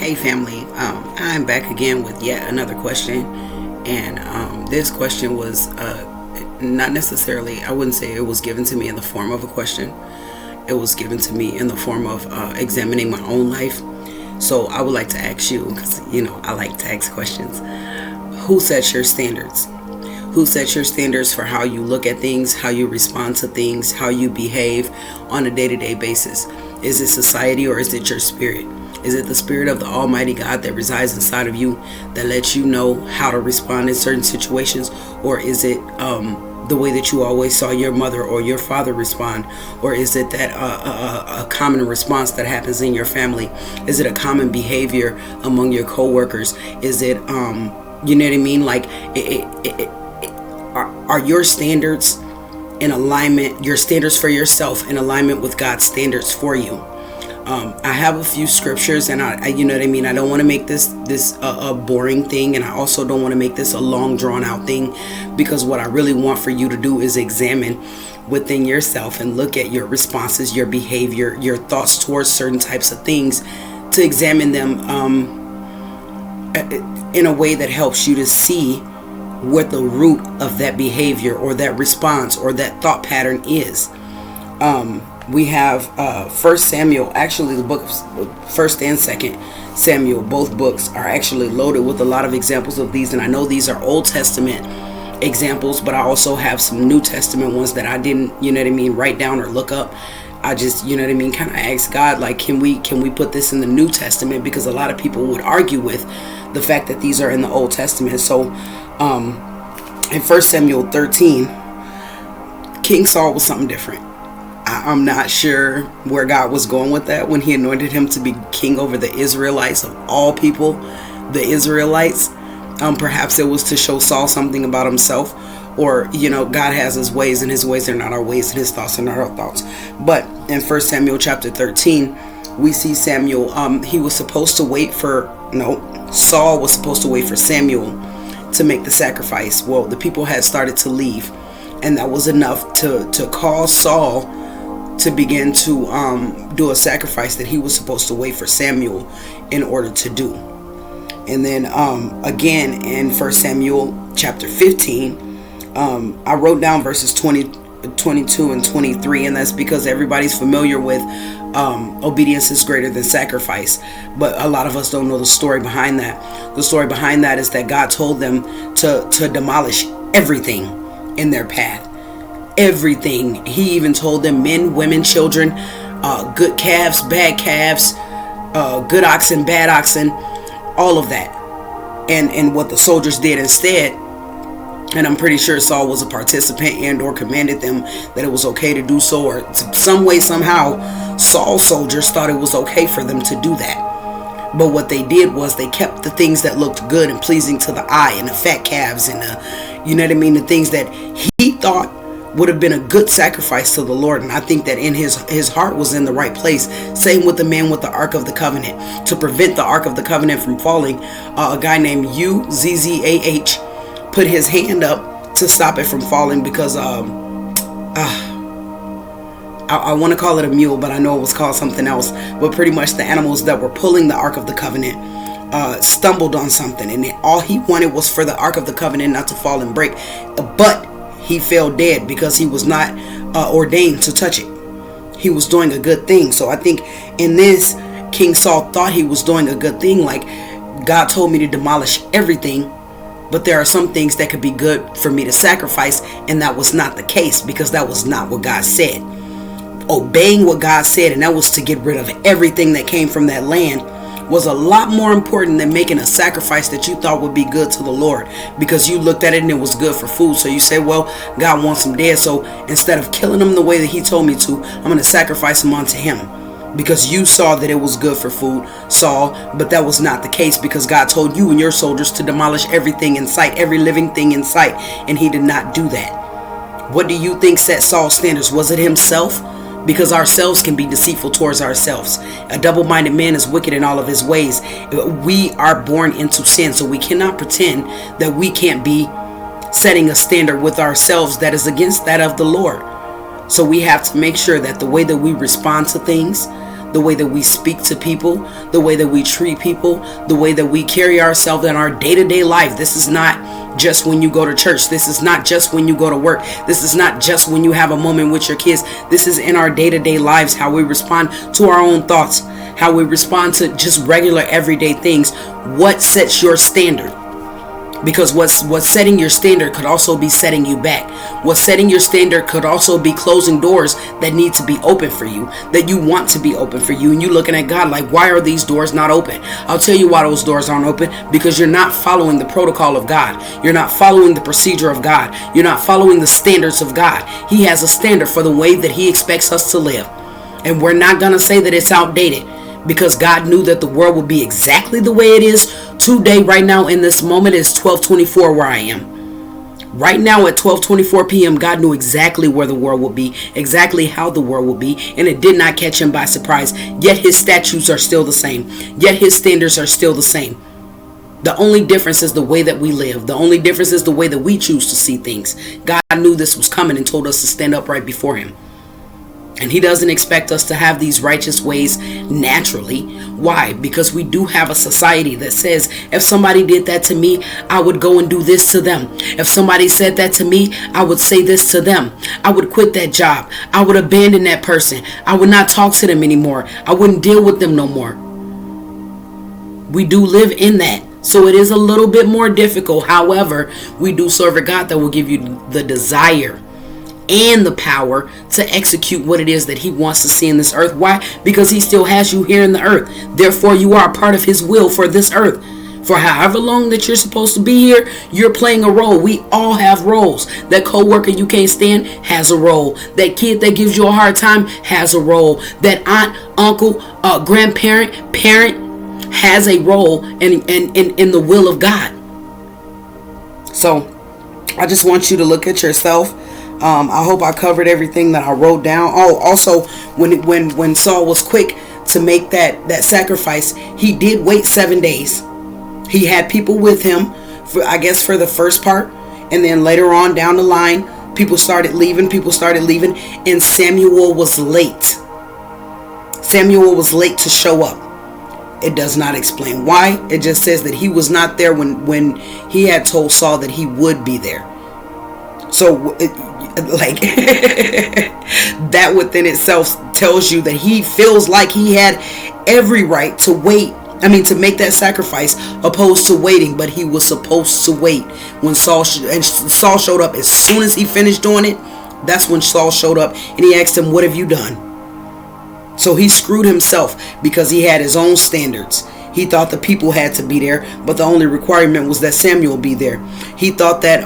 Hey family, I'm back again with yet another question, and this question was not necessarily, I wouldn't say it was given to me in the form of a question. It was given to me in the form of examining my own life. So I would like to ask you, because I like to ask questions. Who sets your standards? Who sets your standards for how you look at things, how you respond to things, how you behave on a day-to-day basis? Is it society or is it your spirit? Is it the spirit of the Almighty God that resides inside of you that lets you know how to respond in certain situations? Or is it the way that you always saw your mother or your father respond? Or is it that a common response that happens in your family? Is it a common behavior among your co-workers? Is it, you know what I mean? Like, are your standards in alignment, your standards for yourself in alignment with God's standards for you? I have a few scriptures, and I you know what I mean? I don't want to make this a boring thing, and I also don't want to make this a long drawn out thing, because what I really want for you to do is examine within yourself and look at your responses, your behavior, your thoughts towards certain types of things, to examine them in a way that helps you to see what the root of that behavior or that response or that thought pattern is. We have 1 Samuel, actually the book of 1st and 2nd Samuel, both books are actually loaded with a lot of examples of these. And I know these are Old Testament examples, but I also have some New Testament ones that I didn't, write down or look up. I just, kind of asked God, like, can we put this in the New Testament? Because a lot of people would argue with the fact that these are in the Old Testament. So in 1 Samuel 13, King Saul was something different. I'm not sure where God was going with that when he anointed him to be king over the Israelites, of all people, the Israelites. Perhaps it was to show Saul something about himself, or, God has his ways, and his ways are not our ways, and his thoughts are not our thoughts. But in 1 Samuel chapter 13, we see Samuel, Saul was supposed to wait for Samuel to make the sacrifice. Well, the people had started to leave, and that was enough to cause Saul to begin to do a sacrifice that he was supposed to wait for Samuel in order to do. And then again in 1 Samuel chapter 15, I wrote down verses 22 and 23, and that's because everybody's familiar with obedience is greater than sacrifice, but a lot of us don't know the story behind that. The story behind that is that God told them to demolish everything in their path. Everything. He even told them, men, women, children, good calves, bad calves, good oxen, bad oxen, all of that. And what the soldiers did instead, and I'm pretty sure Saul was a participant and or commanded them that it was okay to do so, or some way, somehow, Saul's soldiers thought it was okay for them to do that. But what they did was they kept the things that looked good and pleasing to the eye, and the fat calves, and the things that he thought would have been a good sacrifice to the Lord. And I think that in his heart was in the right place. Same with the man with the Ark of the Covenant. To prevent the Ark of the Covenant from falling, a guy named Uzzah put his hand up to stop it from falling, because I want to call it a mule, but I know it was called something else. But pretty much the animals that were pulling the Ark of the Covenant stumbled on something, and all he wanted was for the Ark of the Covenant not to fall and break. But he fell dead because he was not ordained to touch it. He was doing a good thing. So I think in this, King Saul thought he was doing a good thing. Like, God told me to demolish everything, but there are some things that could be good for me to sacrifice. And that was not the case, because that was not what God said. Obeying what God said, and that was to get rid of everything that came from that land, was a lot more important than making a sacrifice that you thought would be good to the Lord, because you looked at it and it was good for food. So you say, well, God wants him dead, so instead of killing him the way that he told me to, I'm going to sacrifice him unto him, because you saw that it was good for food, Saul. But that was not the case, because God told you and your soldiers to demolish everything in sight, every living thing in sight, and he did not do that. What do you think set Saul's standards? Was it himself? Because ourselves can be deceitful towards ourselves. A double-minded man is wicked in all of his ways. We are born into sin, so we cannot pretend that we can't be setting a standard with ourselves that is against that of the Lord. So we have to make sure that the way that we respond to things, the way that we speak to people, the way that we treat people, the way that we carry ourselves in our day-to-day life. This is not just when you go to church. This is not just when you go to work. This is not just when you have a moment with your kids. This is in our day-to-day lives, how we respond to our own thoughts, how we respond to just regular everyday things. What sets your standard? Because what's setting your standard could also be setting you back. What's setting your standard could also be closing doors that need to be open for you, that you want to be open for you. And you looking at God like, why are these doors not open? I'll tell you why those doors aren't open. Because you're not following the protocol of God. You're not following the procedure of God. You're not following the standards of God. He has a standard for the way that he expects us to live. And we're not going to say that it's outdated, because God knew that the world would be exactly the way it is today. Right now in this moment is 12:24 where I am. Right now at 12:24 p.m. God knew exactly where the world would be, exactly how the world would be, and it did not catch him by surprise. Yet his statutes are still the same. Yet his standards are still the same. The only difference is the way that we live. The only difference is the way that we choose to see things. God knew this was coming and told us to stand up right before him. And he doesn't expect us to have these righteous ways naturally. Why? Because we do have a society that says, if somebody did that to me, I would go and do this to them. If somebody said that to me, I would say this to them. I would quit that job. I would abandon that person. I would not talk to them anymore. I wouldn't deal with them no more. We do live in that. So it is a little bit more difficult. However, we do serve a God that will give you the desire and the power to execute what it is that he wants to see in this earth. Why? Because he still has you here in the earth. Therefore, you are a part of his will for this earth. For however long that you're supposed to be here, you're playing a role. We all have roles. That coworker you can't stand has a role. That kid that gives you a hard time has a role. That aunt, uncle, grandparent, parent has a role in the will of God. So I just want you to look at yourself. I hope I covered everything that I wrote down. Oh, also, when Saul was quick to make that sacrifice, he did wait 7 days. He had people with him, for the first part. And then later on down the line, people started leaving. And Samuel was late. Samuel was late to show up. It does not explain why. It just says that he was not there when he had told Saul that he would be there. So that within itself tells you that he feels like he had every right to wait. To make that sacrifice opposed to waiting, but he was supposed to wait. When Saul showed up as soon as he finished doing it. That's when Saul showed up and he asked him, "What have you done?" So he screwed himself because he had his own standards. He thought the people had to be there, but the only requirement was that Samuel be there. He thought that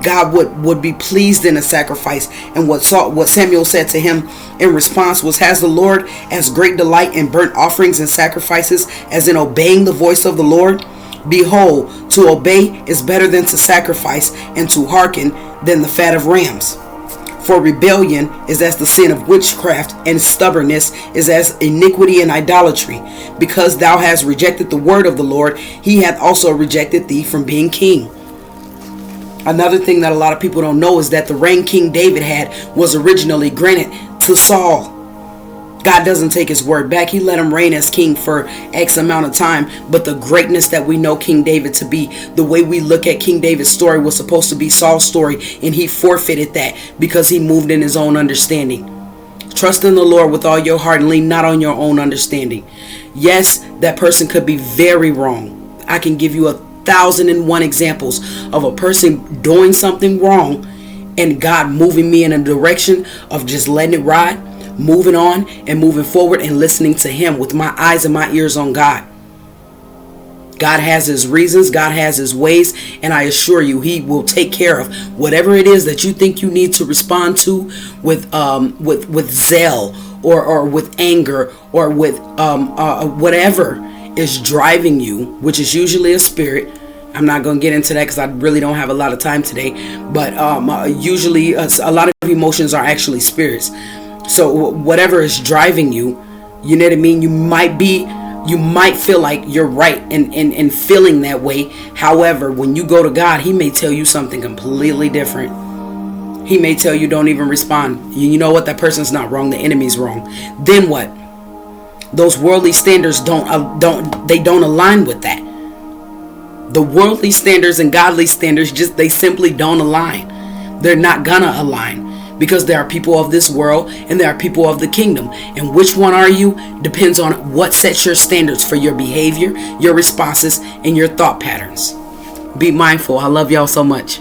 God would be pleased in a sacrifice. And what Samuel said to him in response was, "Has the Lord as great delight in burnt offerings and sacrifices as in obeying the voice of the Lord? Behold, to obey is better than to sacrifice, and to hearken than the fat of rams. For rebellion is as the sin of witchcraft, and stubbornness is as iniquity and idolatry. Because thou hast rejected the word of the Lord, he hath also rejected thee from being king." Another thing that a lot of people don't know is that the reign King David had was originally granted to Saul. God doesn't take his word back. He let him reign as king for X amount of time. But the greatness that we know King David to be, the way we look at King David's story was supposed to be Saul's story. And he forfeited that because he moved in his own understanding. Trust in the Lord with all your heart and lean not on your own understanding. Yes, that person could be very wrong. I can give you 1,001 examples of a person doing something wrong and God moving me in a direction of just letting it ride, moving on and moving forward and listening to him with my eyes and my ears on God. God has his reasons, God has his ways, and I assure you he will take care of whatever it is that you think you need to respond to with zeal or with anger or with whatever is driving you, which is usually a spirit. I'm not going to get into that because I really don't have a lot of time today. But usually a lot of emotions are actually spirits. So whatever is driving you, you know what I mean? You might feel like you're right in feeling that way. However, when you go to God, he may tell you something completely different. He may tell you don't even respond. You know what? That person's not wrong. The enemy's wrong. Then what? Those worldly standards don't align with that. The worldly standards and godly standards, they simply don't align. They're not gonna align, because there are people of this world and there are people of the kingdom. And which one are you depends on what sets your standards for your behavior, your responses, and your thought patterns. Be mindful. I love y'all so much.